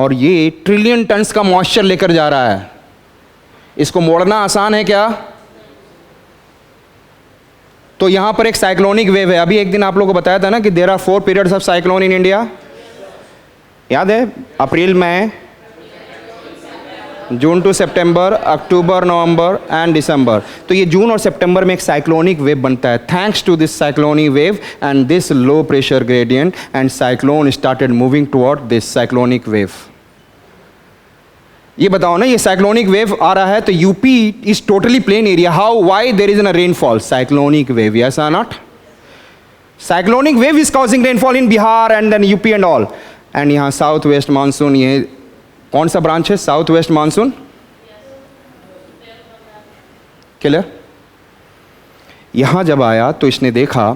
और ये trillion turns का मॉइस्चर लेकर जा रहा है। इसको मोड़ना आसान है क्या? तो यहां पर एक साइक्लोनिक वेव है। अभी एक दिन आप लोगों को बताया था ना कि there are 4 periods of cyclone in India, याद है? April, May, June to September, October, November and December. तो ये जून और सितंबर में एक साइक्लोनिक वेव बनता है। Thanks to this cyclonic wave and this low pressure gradient and cyclone started moving toward this cyclonic wave. ये बताओ ना, ये साइक्लोनिक वेव आ रहा है तो UP is totally plain area, how, why there is an rainfall? Cyclonic wave, yes और not? Cyclonic wave is causing rainfall in Bihar and then UP and all. And यहाँ south west monsoon, ये कौन सा ब्रांच है? South west monsoon. Clear? यहां जब आया तो इसने देखा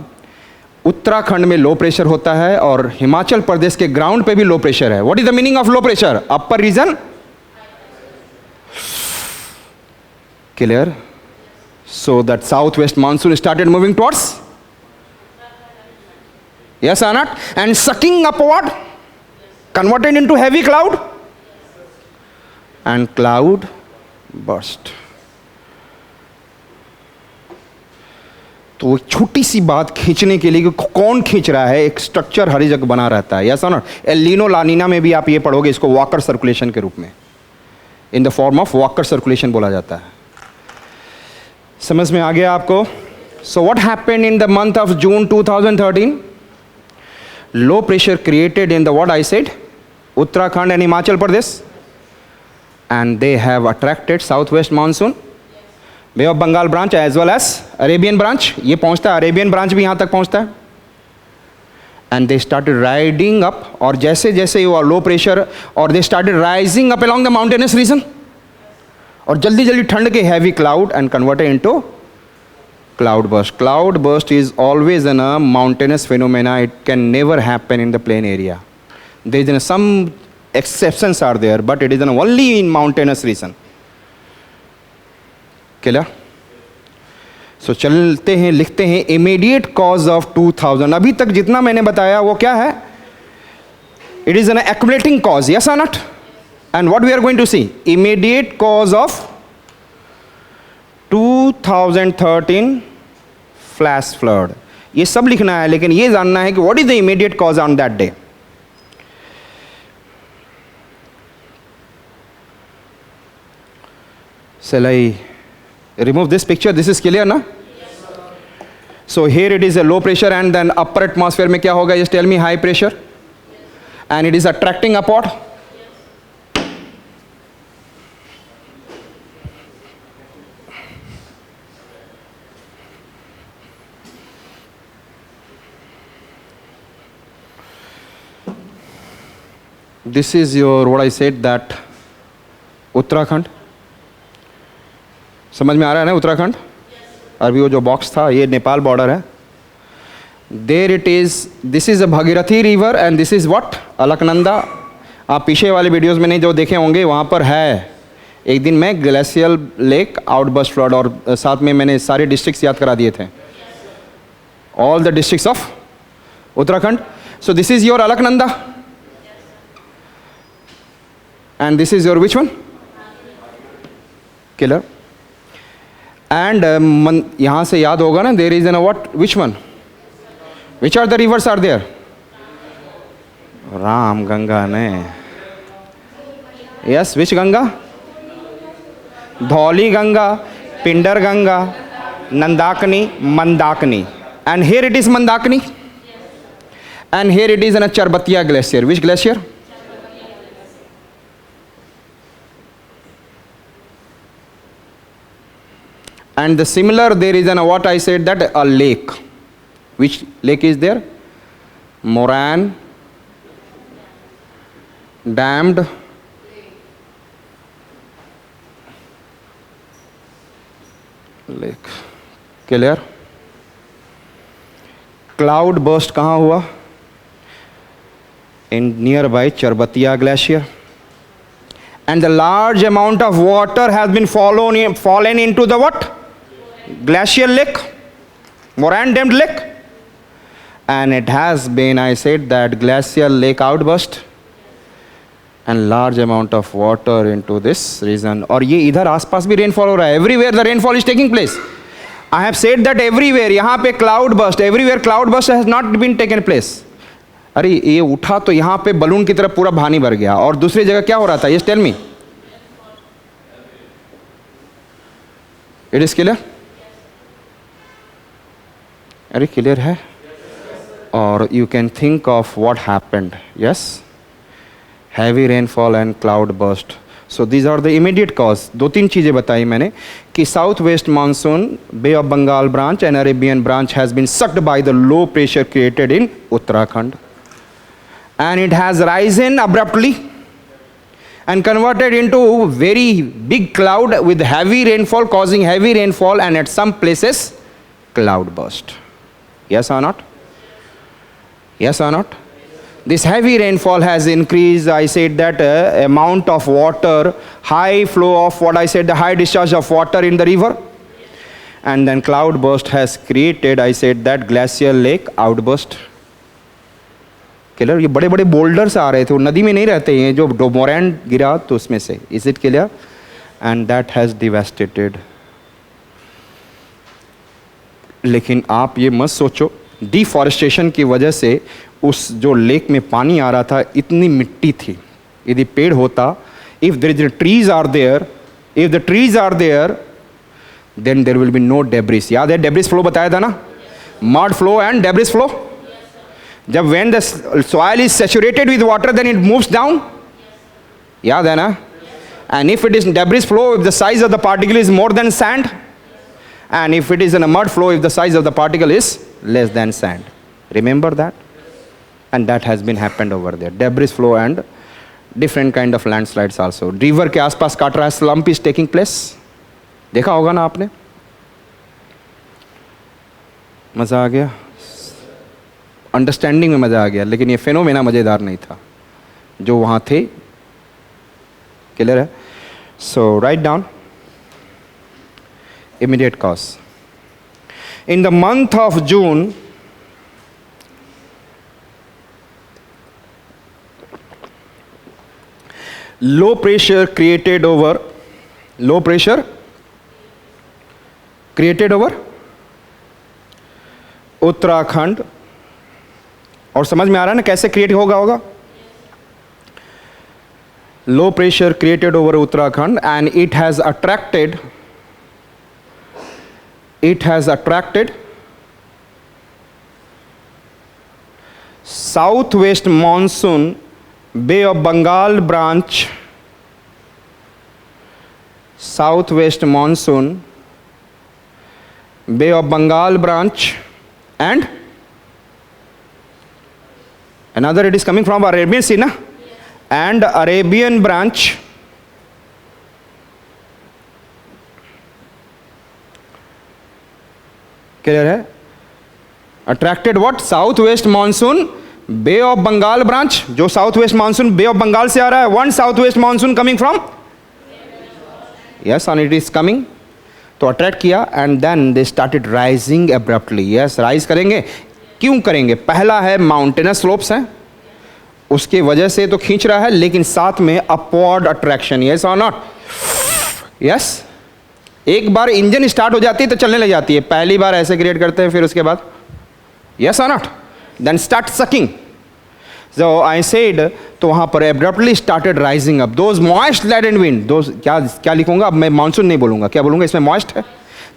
उत्तराखंड में लो प्रेशर होता है और हिमाचल प्रदेश के ग्राउंड पे भी लो प्रेशर है। What is the meaning of low pressure? Upper region. Clear? So that southwest monsoon started moving towards, yes or not? And sucking upward, converted into heavy cloud, and cloud burst. तो छोटी सी बात खींचने के लिए कि कौन खींच रहा है, एक स्ट्रक्चर हर जगह बना रहता है, यस और नॉट? एलिनो लानीना में भी आप ये पढ़ोगे, इसको वॉकर सर्कुलेशन के रूप में, in the form of Walker circulation बोला जाता है। समझ में आ गया आपको? So what happened in the month of June 2013? Low pressure created in the what I said, Uttarakhand and Himachal Pradesh, and they have attracted south west monsoon, bay of Bengal branch as well as Arabian branch. ये पहुंचता है, Arabian branch भी यहां तक पहुंचता है। And they started riding up, और जैसे जैसे ये लो प्रेशर, और they started rising up along the mountainous region, और जल्दी जल्दी ठंड के heavy cloud and converted into cloud burst. Cloud burst is always an a mountainous phenomena, it can never happen in the plain area. There is some exceptions are there, but it is an only in mountainous region. Clear? So चलते हैं, लिखते हैं immediate cause of 2000। अभी तक जितना मैंने बताया वो क्या है? It is an accumulating cause, yes और not? And what we are going to see, immediate cause of 2013 flash flood. ये सब लिखना है, लेकिन ये जानना है कि what is the immediate cause on that day. Shall I remove this picture? This is clear ना? So here it is a low pressure and then upper atmosphere में क्या होगा? Just tell me, high pressure, and it is attracting upward. This is your, what I said, that Uttarakhand. समझ में आ रहा है ना उत्तराखंड? अभी वो जो बॉक्स था, ये नेपाल बॉर्डर है। There it is, this is a Bhagirathi river and this is what? Alaknanda. आप पीछे वाले वीडियोस में नहीं जो देखे होंगे, वहाँ पर है एक दिन में ग्लेशियल लेक आउटबर्स्ट फ्लड, और साथ में मैंने सारे डिस्ट्रिक्ट्स याद करा दिए थे, all the districts of Uttarakhand. So this is your Alaknanda and this is your which one? Killer. And यहाँ से याद होगा ना, there is a what? Which one? Which are the rivers are there? Ram Ganga ने, yes, which Ganga? Dhauli Ganga, Pindar Ganga, नंदाकनी, Mandakini, and here it is Mandakini, and here it is a चरबतिया glacier. Which glacier? And the similar, there is an, what I said, that a lake. Which lake is there? Moran dammed lake. Clear? Cloud burst कहाँ हुआ? In nearby Charbatiya glacier. And the large amount of water has been fallen into the what? Glacial lake, Moran dammed lake, and it has been, I said, that glacial lake outburst and large amount of water into this region. और ये इधर आसपास भी rainfall हो रहा है. Everywhere the rainfall is taking place. I have said that everywhere. यहाँ पे cloud burst, everywhere cloud burst has not been taken place. अरे ये उठा तो यहाँ पे बलून की तरफ पूरा पानी भर गया, और दूसरी जगह क्या हो रहा था? Yes, tell me. It is clear? अरे क्लियर है? और you can think of what happened. Yes? Heavy rainfall and cloud burst. So these are the immediate cause. दो तीन चीज़ें बताई मैंने कि south west monsoon, bay of Bengal branch and Arabian branch has been sucked by the low pressure created in Uttarakhand, and it has risen abruptly and converted into very big cloud with heavy rainfall, causing heavy rainfall and at some places cloud burst. Yes or not? Yes or not? This heavy rainfall has increased, I said that amount of water, high flow of what I said, the high discharge of water in the river. And then cloud burst has created, I said that glacial lake outburst. Clear? ये बड़े बड़े boulders आ रहे थे, वो नदी में नहीं रहते हैं, जो डोमोरैंड गिरा तो उसमें से. Is it clear? And that has devastated. लेकिन आप ये मत सोचो डिफॉरेस्टेशन की वजह से उस जो लेक में पानी आ रहा था इतनी मिट्टी थी. यदि पेड़ होता, if there is trees are there, if the trees are there, then there will be no debris. याद है डेब्रिस फ्लो बताया था ना? Mud flow and debris flow. जब when the soil is saturated with water, then it moves down. याद है ना? And if it is debris flow, if the size of the particle is more than sand, and if it is in a mud flow, if the size of the particle is less than sand. Remember that? And that has been happened over there. Debris flow and different kind of landslides also. River के आसपास काट रहा है, slump is taking place. देखा होगा ना आपने? मज़ा आ गया? अंडरस्टैंडिंग में मज़ा आ गया, लेकिन ये फेनोमेना मज़ेदार नहीं था जो वहाँ थे. क्लियर है? So write down immediate cause. In the month of June, low pressure created over Uttarakhand. और समझ में आ रहा है ना कैसे क्रिएट होगा? Low pressure created over Uttarakhand and it has attracted south west monsoon, bay of Bengal branch, south west monsoon, bay of Bengal branch and another it is coming from Arabian Sea, na? And Arabian branch. Clear है? Attracted what? South west monsoon, Bay of Bengal branch. जो south west monsoon Bay of Bengal से आ रहा है. One south west monsoon coming from? Yes, and it is coming. तो attract किया and then they started rising abruptly. Yes, rise करेंगे. क्यों करेंगे? पहला है माउंटेनस स्लोप्स हैं, उसके वजह से तो खींच रहा है, लेकिन साथ में अपवर्ड अट्रैक्शन. यस और नॉट? यस. एक बार इंजन स्टार्ट हो जाती है तो चलने लग जाती है. पहली बार ऐसे क्रिएट करते हैं, फिर उसके बाद यस और नॉट, देन स्टार्ट सकिंग. जो आई सेड, तो वहाँ पर abruptly started rising up those moist laden wind. Those क्या लिखूंगा अब मैं? मानसून नहीं बोलूंगा, क्या बोलूंगा? इसमें मॉइस्ट है.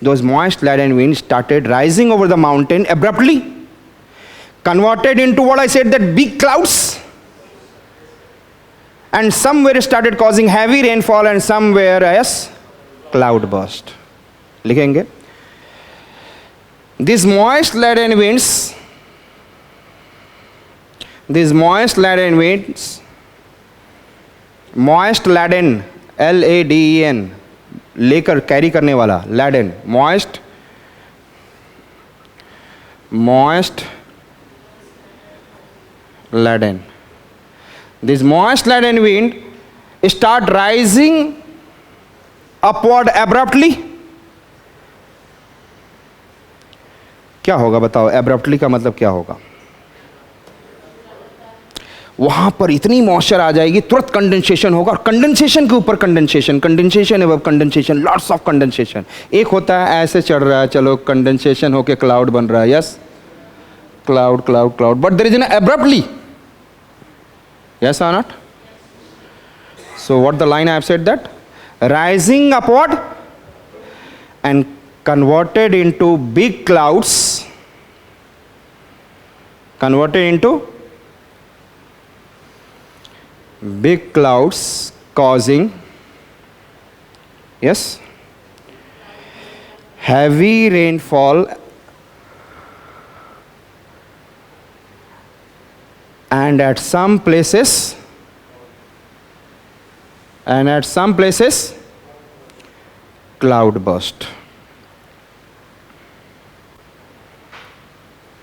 Those moist laden wind started rising over the mountain abruptly, converted into what I said, that big clouds, and somewhere started causing heavy rainfall and somewhere as cloud burst. लिखेंगे these moist laden winds, moist laden, LADEN, लेकर carry करने वाला, laden, moist laden. This moist laden wind start rising upward abruptly. क्या होगा बताओ? abruptly का मतलब क्या होगा? वहां पर इतनी मॉइस्चर आ जाएगी, तुरंत कंडेंसेशन होगा, और कंडेंसेशन के ऊपर कंडेंसेशन, कंडेंसेशन एवं कंडेंसेशन, लॉट्स ऑफ कंडेंसेशन। एक होता है ऐसे चढ़ रहा है, चलो कंडेंसेशन होके क्लाउड बन रहा है, yes, cloud cloud cloud, but there is an abruptly, yes or not? So what the line I have said, that rising upward and converted into big clouds, converted into big clouds, causing, yes, heavy rainfall and at some places cloud burst.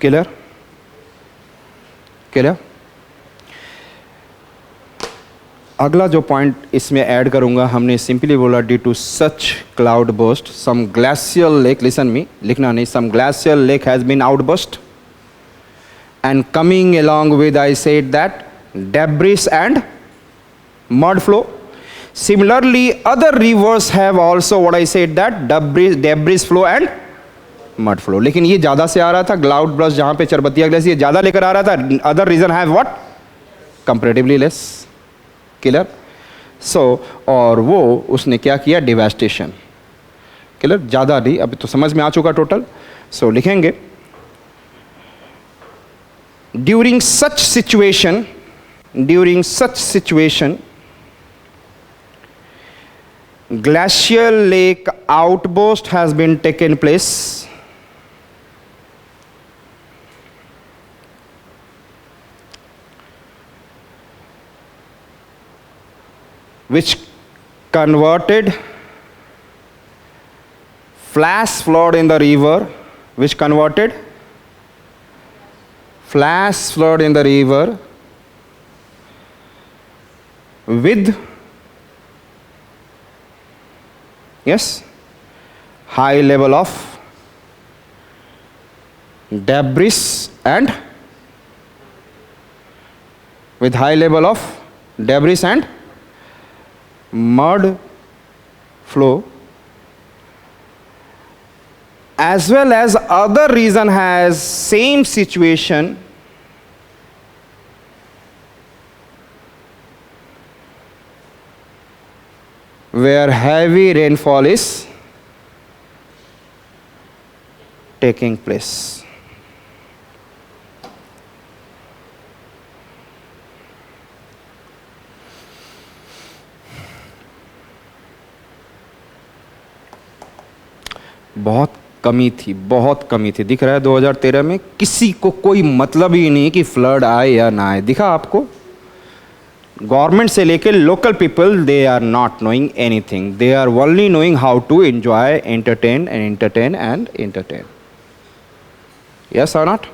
Clear? Clear? अगला जो point इसमें add करूंगा, हमने simply बोला due to such cloud burst some glacial lake, listen me, लिखना नहीं, some glacial lake has been outburst and coming along with, I said that, debris and mud flow. Similarly, other rivers have also, what I said, that debris flow and mud flow. लेकिन ये ज़्यादा से आ रहा था, cloud burst जहाँ पे चरबतिया glacier ये ज़्यादा लेकर आ रहा था, other region have what, comparatively less. Clear? So और वो उसने क्या किया, डिवास्टेशन। क्लियर? ज़्यादा नहीं, अभी तो समझ में आ चुका टोटल। सो लिखेंगे, during such situation, glacial lake outburst has been taken place, which converted flash flood in the river, which converted flash flood in the river with, yes, high level of debris and mud flow, as well as other region has same situation, where heavy rainfall is taking place. बहुत कमी थी, दिख रहा है 2013 में किसी को कोई मतलब ही नहीं कि फ्लड आए या ना आए। दिखा आपको, गवर्नमेंट से लेकर local people, they are not knowing anything, they are only knowing how to enjoy, entertain. Yes or not?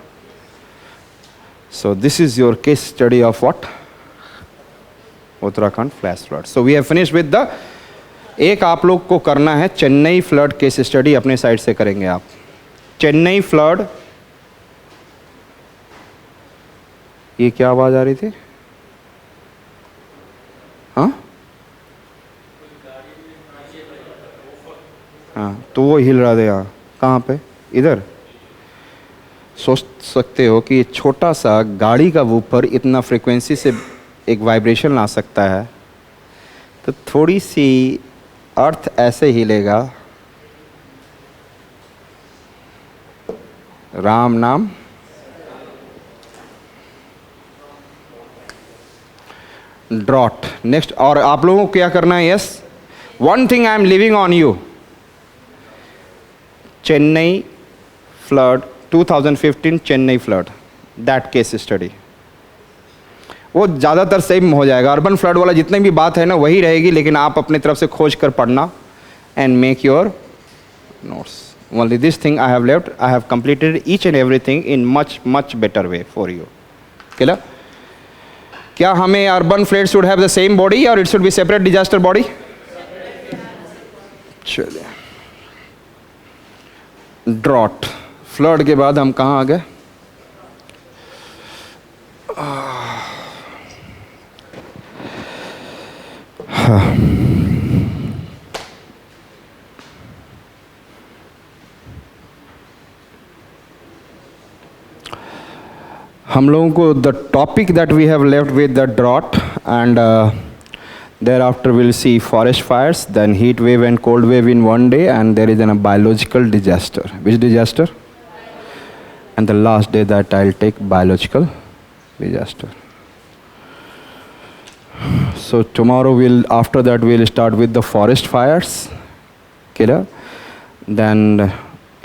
So this is your case study of what? Uttarakhand flash flood. So we have finished with the, एक आप लोग को करना है Chennai flood case study, अपने side से करेंगे आप। चेन्नई फ्लड, ये क्या आवाज आ रही थी? हाँ हाँ, तो वो हिल रहा था यहाँ, कहाँ पे? इधर। सोच सकते हो कि छोटा सा गाड़ी का वूफर इतना फ्रीक्वेंसी से एक वाइब्रेशन ला सकता है, तो थोड़ी सी अर्थ ऐसे हिलेगा, राम नाम ड्रॉट। नेक्स्ट, और आप लोगों को क्या करना है? Yes, one thing I am living on you, Chennai flood 2015 Chennai flood, that case study, वो ज़्यादातर सही हो जाएगा। अर्बन फ्लड वाला जितनी भी बात है ना वही रहेगी, लेकिन आप अपनी तरफ से खोज कर पढ़ना and make your notes. Only this thing I have left, I have completed each and everything in much better way for you. Clear? क्या हमें urban flood should have the same body और it should be separate disaster body? चलिए, drought flood के बाद हम कहाँ आ गए? हम लोगों को the topic that we have left with the drought and thereafter we'll see forest fires, then heat wave and cold wave in one day, and there is a biological disaster. Which disaster? And the last day that I'll take biological disaster. So tomorrow after that we'll start with the forest fires, killer. Then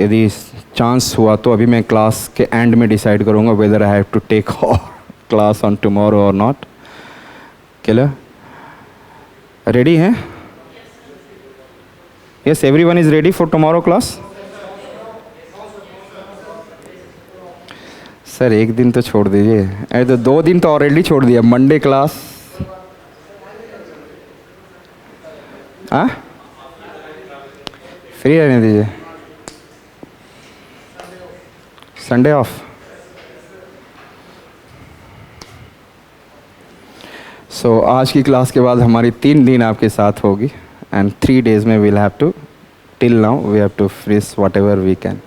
यदि chance हुआ तो अभी मैं class के and में decide करूँगा whether I have to take class on tomorrow or not. Killer. Ready हैं? Yes, everyone is ready for tomorrow class? Sir एक दिन तो छोड़ दीजिए। अरे तो 2 दिन तो ऑलरेडी छोड़ दिया। मंडे क्लास, हाँ फ्री रहने दीजिए। Sunday off. सो आज की क्लास के बाद हमारी 3 दिन आपके साथ होगी एंड 3 days में we'll have to till now we have to freeze whatever we can.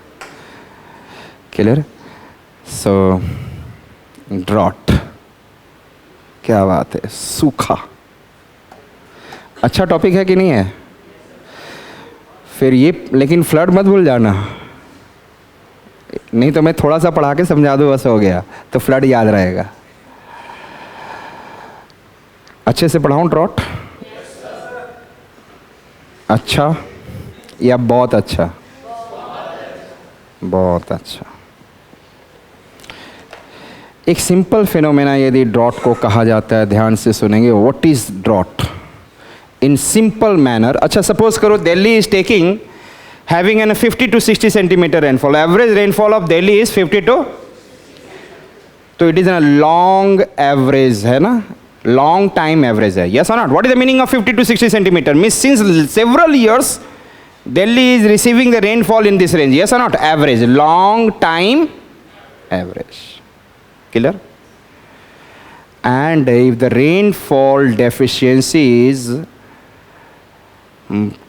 Clear? So drought, क्या बात है, सूखा। अच्छा टॉपिक है कि नहीं है? फिर ये लेकिन फ्लड मत भूल जाना, नहीं तो मैं थोड़ा सा पढ़ा के समझा दूँ बस हो गया, तो फ्लड याद रहेगा। अच्छे से पढ़ाऊँ ड्रॉट? अच्छा या बहुत अच्छा? बहुत अच्छा। एक सिंपल फिनोमेना यदि ड्रॉट को कहा जाता है, ध्यान से सुनेंगे। What is drought in simple manner? अच्छा, सपोज करो Delhi is taking having an 50 to 60 centimetre rainfall. Average rainfall of Delhi is 50 to, तो it is a long average है ना, long time average है, yes or not? What is the meaning of 50 to 60 centimeter? Means since several years Delhi is receiving the rainfall in this range, yes or not? Average, long time average. Clear? And if the rainfall deficiency is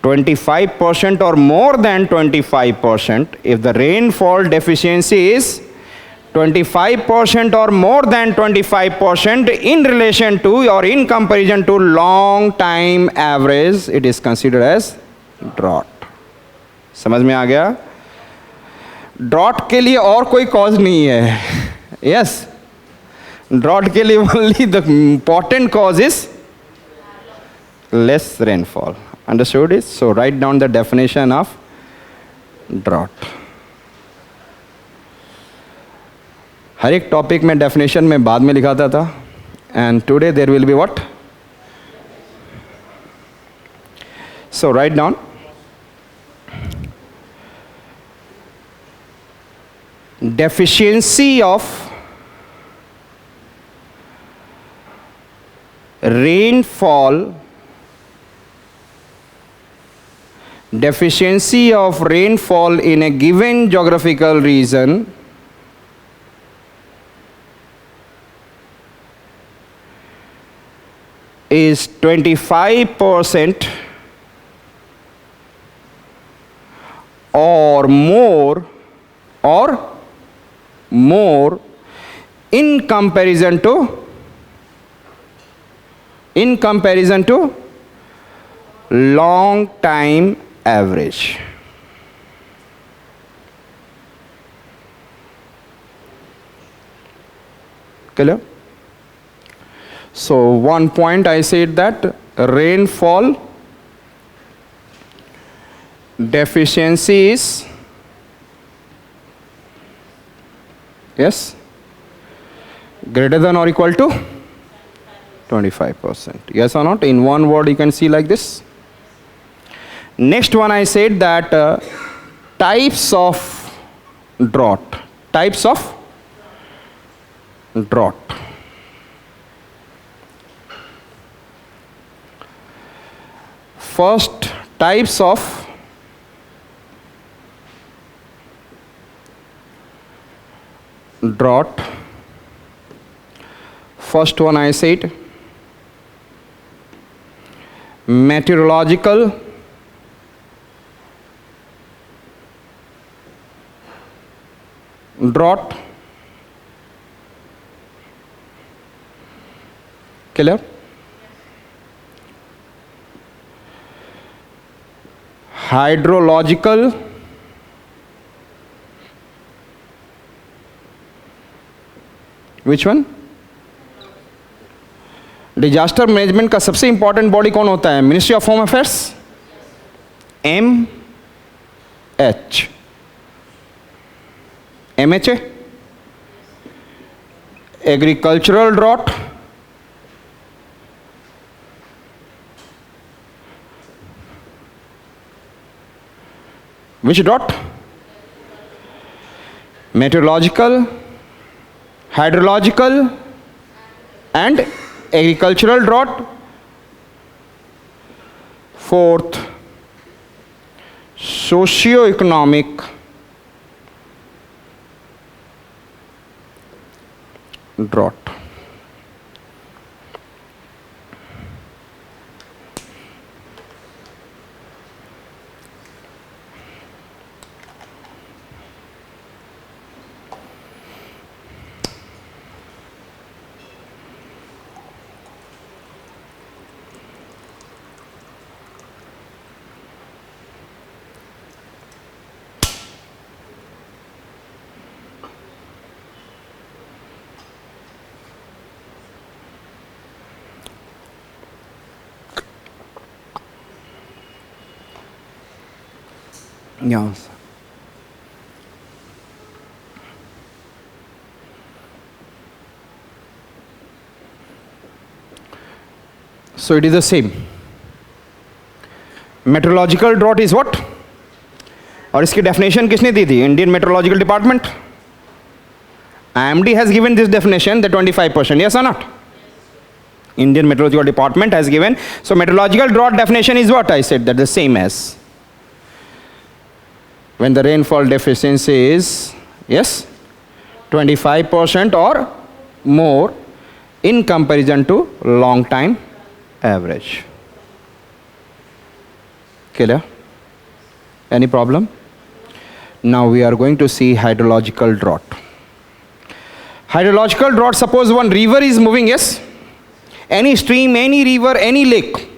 25% or more than 25%, if the rainfall deficiency is 25% or more than 25% in relation to or in comparison to long time average, it is considered as drought. समझ में आ गया? Drought के लिए और कोई cause नहीं है। यस, ड्रॉट के लिए only the important cause is less rainfall. Understood it? So write down the definition of drought. हर एक टॉपिक में डेफिनेशन में बाद में लिखाता था, and today there will be what? So write down deficiency of rainfall, deficiency of rainfall in a given geographical region is 25% or more in comparison to long time average. Clear? So one point I said that rainfall deficiency is, yes, greater than or equal to 25%. Yes or not? In one word you can see like this. Next one I said that types of drought. Types of drought. First, types of drought. First one I said meteorological drought. Clear? Hydrological which one? Disaster management का सबसे important body कौन होता है? Ministry of home affairs, MH, MHA. Agricultural drought, which drought? Meteorological, hydrological and agricultural drought. Fourth, socio-economic drought. Yes. So it is the same. Meteorological drought is what? और इसकी definition किसने दी थी? Indian Meteorological Department. IMD has given this definition, the 25%. Yes or not? Indian Meteorological Department has given. So meteorological drought definition is what? I said that the same as when the rainfall deficiency is, yes, 25% or more in comparison to long time average. Clear? Any problem? Now we are going to see hydrological drought. Hydrological drought, suppose one river is moving, yes, any stream, any river, any lake,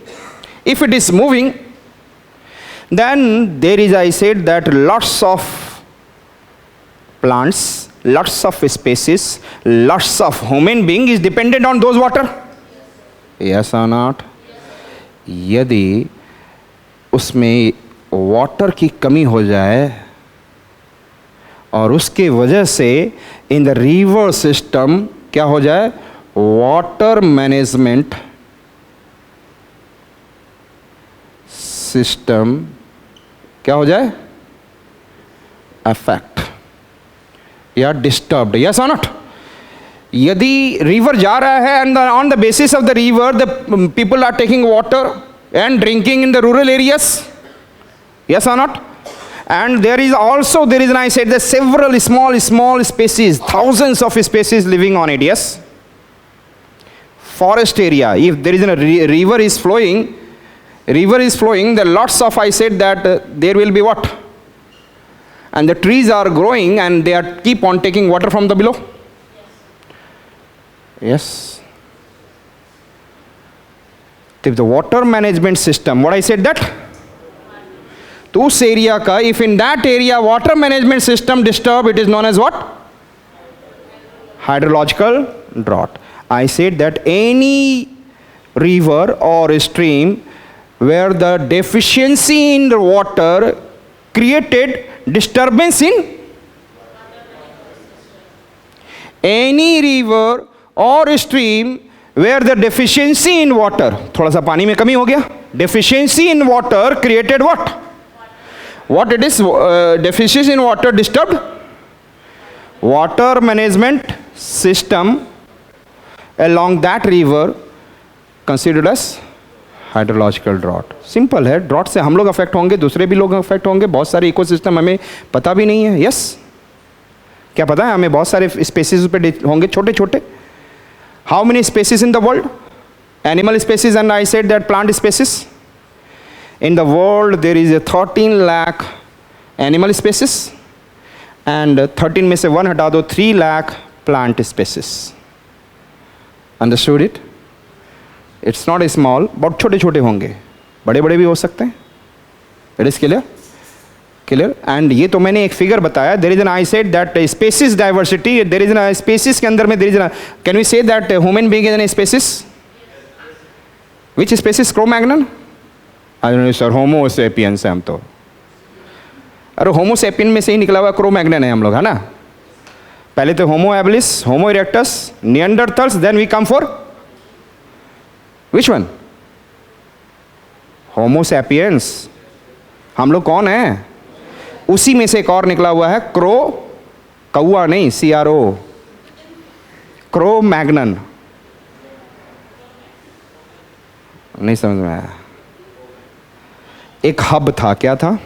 if it is moving, then there is, I said that lots of plants, lots of species, lots of human being is dependent on those water. Yes or not? यदि उसमें water की कमी हो जाए और उसके वजह से इन द रिवर सिस्टम क्या हो जाए? वाटर मैनेजमेंट सिस्टम क्या हो जाए? अफेक्ट या डिस्टर्ब्ड. यस और नॉट? यदि रिवर जा रहा है and on the basis of the river the people are taking water and drinking in the rural areas. Yes or not? And there is also, there is, and I said, there several small species, thousands of species living on it. Yes. Forest area, if there is a river is flowing, there lots of, I said that there will be what? And the trees are growing and they are keep on taking water from the below. Yes. If the water management system, what I said that? तो उस area का, if in that area water management system disturb, it is known as what? Hydrological drought. I said that any river or stream where the deficiency in the water created disturbance in any river or stream where the deficiency in water, थोड़ा सा पानी में कमी हो गया, deficiency in water created what? What it is? Deficiency in water disturbed water management system along that river considered as hydrological drought. Simple है, drought से हम लोग अफेक्ट होंगे, दूसरे भी लोग अफेक्ट होंगे, बहुत सारे इकोसिस्टम हमें पता भी नहीं है. यस, क्या पता है हमें? बहुत सारे स्पेसीज पे होंगे छोटे छोटे. How many species in the world? Animal species and I said that plant species. In the world there is a 13 lakh animal species and 13 में से 1 हटा दो 3 lakh plant species. Understood it? It's not small, बहुत छोटे छोटे होंगे, बड़े बड़े भी हो सकते हैं. It is clear? Clear? And ये तो मैंने एक फिगर बताया. There is an, I said that species diversity, there is a species के अंदर में there is a, can we say that human being is a species? Which species? Cro-Magnon? I don't know sir, Homo sapiens है हम तो. अरे होमो sapien में से ही निकला हुआ क्रो-मैग्नन है हम लोग, है ना. पहले तो Homo habilis, Homo erectus, Neanderthals, then we come for which one? Homo sapiens. हम लोग कौन है? उसी में से एक और निकला हुआ है क्रो, कौआ नहीं, CRO, क्रो-मैग्नन. नहीं समझ में आया. एक हब था, क्या था?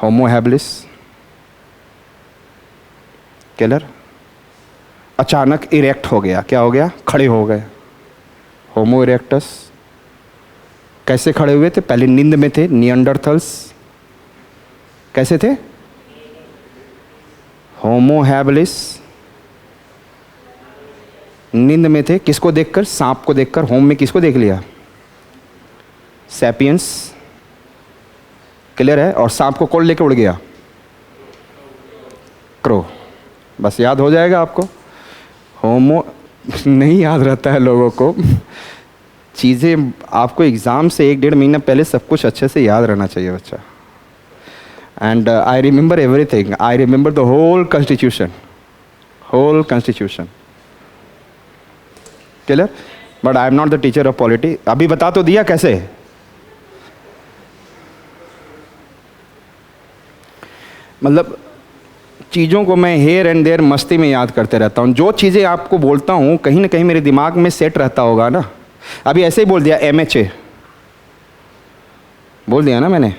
Homo habilis. क्लियर? अचानक इरेक्ट हो गया. क्या हो गया? खड़े हो गए. होमो इरेक्टस. कैसे खड़े हुए थे? पहले नींद में थे. निएंडरथल्स कैसे थे? होमो हैबिलिस नींद में थे. किसको देखकर? सांप को देखकर. होम में किसको देख लिया? सैपियंस. क्लियर है? और सांप को कौन लेके उड़ गया? क्रो. बस याद हो जाएगा आपको. होमो नहीं याद रहता है लोगों को. चीज़ें आपको एग्ज़ाम से 1-1.5 महीना पहले सब कुछ अच्छे से याद रहना चाहिए बच्चा. And I remember everything. I remember the whole constitution. Clear? But I am not the teacher of polity. अभी बता तो दिया कैसे. मतलब चीज़ों को मैं हेयर एंड देयर मस्ती में याद करते रहता हूँ. जो चीज़ें आपको बोलता हूँ कहीं ना कहीं मेरे दिमाग में सेट रहता होगा ना. अभी ऐसे ही बोल दिया MHA बोल दिया ना. मैंने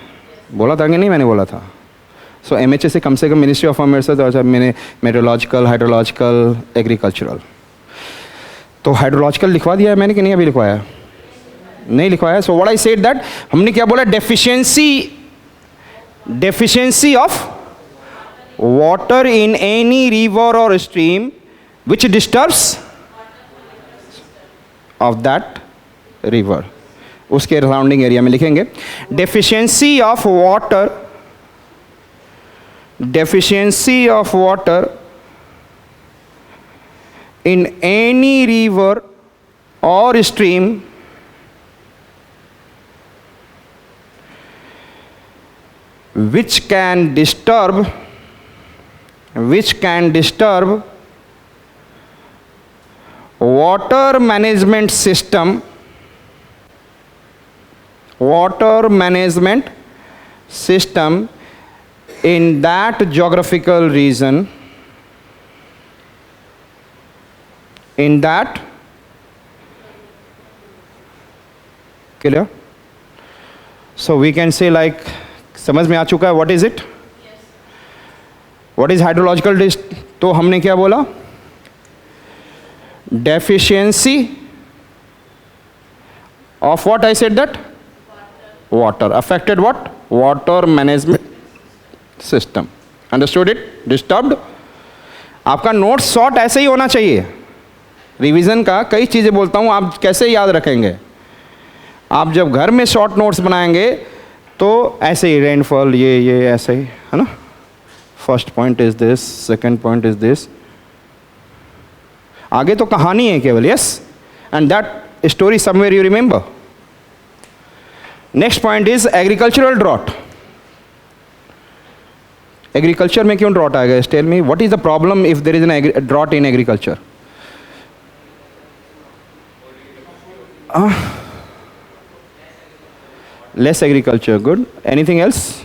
बोला था कि नहीं? मैंने बोला था. सो MHA से कम मिनिस्ट्री ऑफ फार्मर्स तो मैंने मेट्रोलॉजिकल, हाइड्रोलॉजिकल, एग्रीकल्चरल. तो हाइड्रोलॉजिकल लिखवा दिया है मैंने कि नहीं? अभी लिखवाया? नहीं लिखवाया. So what I said that, हमने क्या बोला? Deficiency of water in any river or stream which disturbs of that river. उसके सराउंडिंग एरिया में लिखेंगे deficiency of water in any river or stream which can disturb water management system in that geographical region, clear? So we can say like, समझ में आ चुका है? what is it? What is hydrological तो हमने क्या बोला? Deficiency of what? I said that water affected what? Water management system. Understood it? Disturbed. आपका note short ऐसे ही होना चाहिए. रिवीजन का कई चीज़ें बोलता हूँ, आप कैसे याद रखेंगे? आप जब घर में शॉर्ट नोट्स बनाएंगे तो ऐसे ही रेनफॉल ये ऐसे ही, है ना. First point is this, second point is this. आगे तो कहानी है केवल. Yes, and that story somewhere you remember. Next point is agricultural drought. Agriculture में क्यों ड्रॉट आएगा? Tell me, what is the problem if there is an drought in agriculture? Less agriculture. Good. Anything else?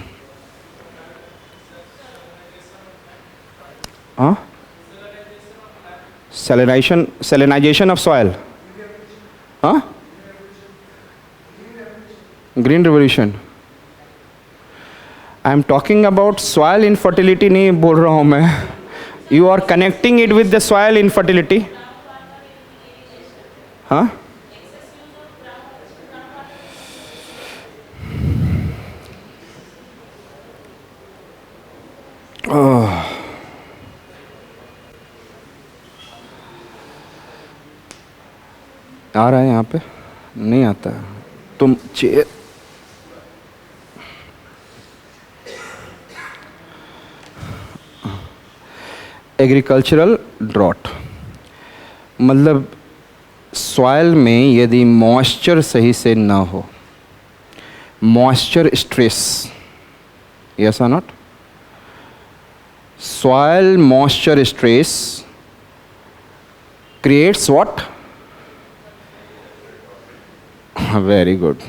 Salinization of soil. Green revolution. I am talking about soil infertility नहीं बोल रहा हूँ मैं. You are connecting it with the soil infertility. आ रहा है यहाँ पे? नहीं आता है। तुम चेयर एग्रीकल्चरल ड्रॉट मतलब सॉइल में यदि मॉइस्चर सही से ना हो, मॉइस्चर स्ट्रेस, यस और not? Soil moisture stress creates what? Very good.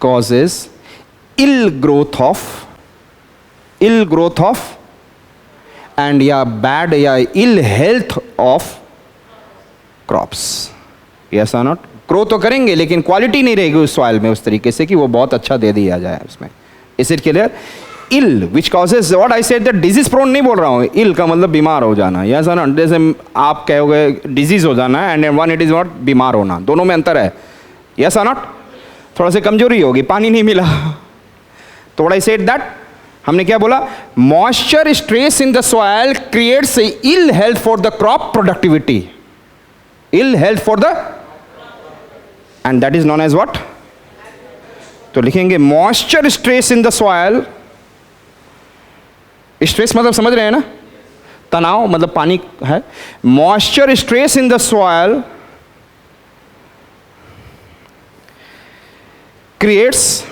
Causes ill growth of and या bad या ill health of crops. Yes or not? Grow तो करेंगे लेकिन क्वालिटी नहीं रहेगी उस सॉइल में उस तरीके से कि वो बहुत अच्छा दे दिया जाए उसमें। Is it clear? Ill which causes what I said that disease prone नहीं बोल रहा हूँ। इल का मतलब बीमार हो जाना, यस और नॉट? जैसे आप कहोगे डिजीज हो जाना and one it is not बीमार होना, दोनों में अंतर है, यस और नॉट? थोड़ा सी कमजोरी होगी, पानी नहीं मिला तो व्हाट आई सेड दैट हमने क्या बोला? Moisture stress in the soil creates ill health for the crop productivity, ill health for the, and that is known as what? तो लिखेंगे moisture stress in the soil. Stress मतलब समझ रहे हैं ना, तनाव मतलब पानी है। Moisture stress in the soil creates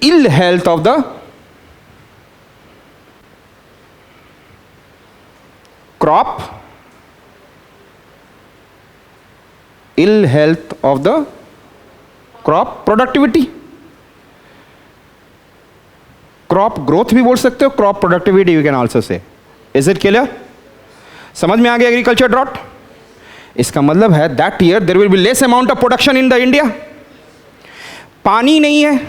ill health of the crop, ill health of the crop productivity, crop growth भी बोल सकते हो, crop productivity you can also say. Is it clear? समझ में आ गया एग्रीकल्चर ड्रॉट? इसका मतलब है that year there will be less amount of production in the India. पानी नहीं है,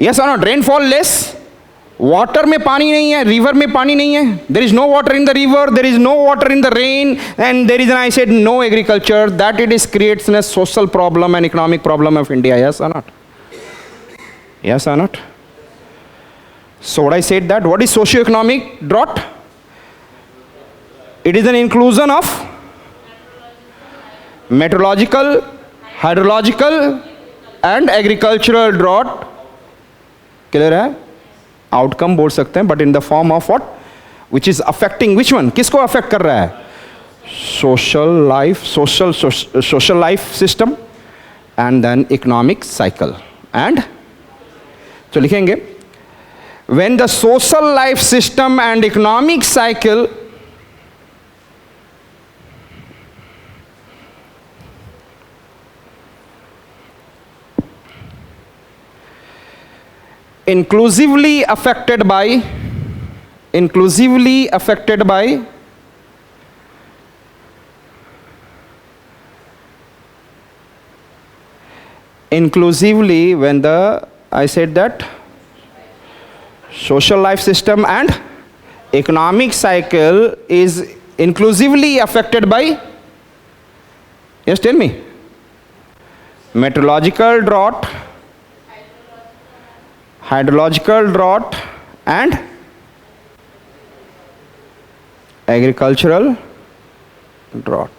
यस और नॉट? रेनफॉल लेस, वाटर में पानी नहीं है, रिवर में पानी नहीं है, there is no water in the river, there is no water in the rain, and there is an I said no agriculture, that it is creates an social problem and economic problem of India, yes और not? Yes और not? So what I said that what is socio-economic drought? It is an inclusion of meteorological, hydrological and agricultural drought. Clear है? Outcome बोल सकते हैं, but in the form of what? Which is affecting which one? किसको affect कर रहा है? Social life system and then economic cycle and तो लिखेंगे when the social life system and economic cycle inclusively affected by inclusively when the I said that social life system and economic cycle is inclusively affected by, yes tell me, meteorological drought, hydrological drought and agricultural drought.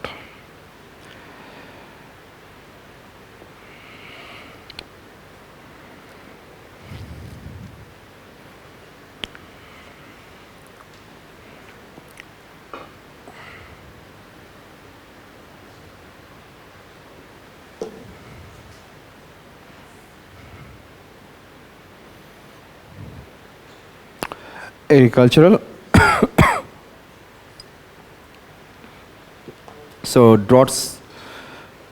Agricultural so droughts